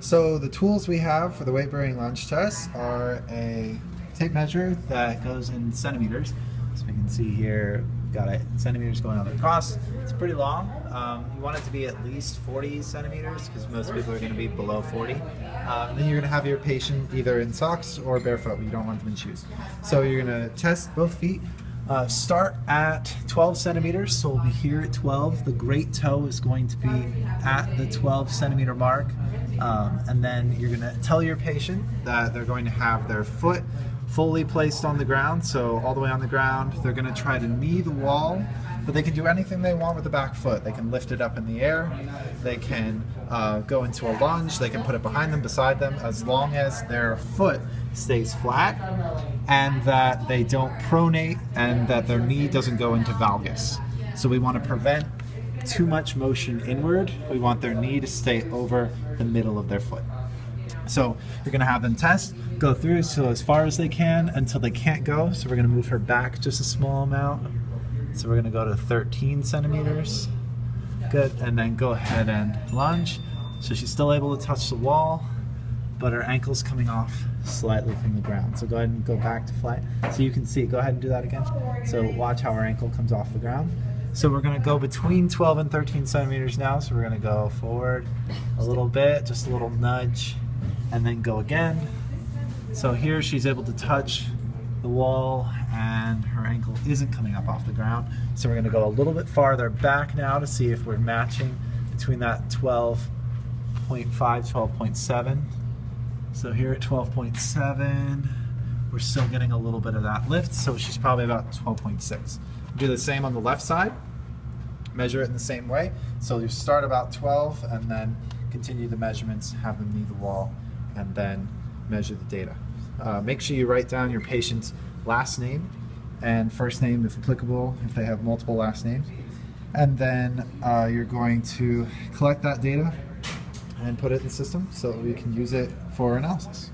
So the tools we have for the weight-bearing lunge test are a tape measure that goes in centimeters. So we can see here, we've got it in centimeters going on across. It's pretty long. You want it to be at least 40 centimeters because most people are going to be below 40. Then you're going to have your patient either in socks or barefoot. You don't want them in shoes. So you're going to test both feet. Start at 12 centimeters, so we'll be here at 12. The great toe is going to be at the 12 centimeter mark. And then you're going to tell your patient that they're going to have their foot fully placed on the ground, so all the way on the ground. They're going to try to knee the wall, but they can do anything they want with the back foot. They can lift it up in the air, they can go into a lunge, they can put it behind them, beside them, as long as their foot stays flat and that they don't pronate and that their knee doesn't go into valgus. So we want to prevent too much motion inward. We want their knee to stay over the middle of their foot. So you're going to have them test, go through so as far as they can until they can't go. So we're going to move her back just a small amount. So we're going to go to 13 centimeters. Good. And then go ahead and lunge. So she's still able to touch the wall, but her ankle's coming off slightly from the ground. So go ahead and go back to flat. So you can see, go ahead and do that again. So watch how her ankle comes off the ground. So we're going to go between 12 and 13 centimeters now. So we're going to go forward a little bit, just a little nudge, and then go again. So here she's able to touch the wall and her ankle isn't coming up off the ground. So we're going to go a little bit farther back now to see if we're matching between that 12.5, 12.7. So here at 12.7, we're still getting a little bit of that lift, so she's probably about 12.6. Do the same on the left side, measure it in the same way. So you start about 12 and then continue the measurements, have them knee the wall, and then measure the data. Make sure you write down your patient's last name and first name if applicable, if they have multiple last names. And then you're going to collect that data and put it in the system so we can use it for analysis.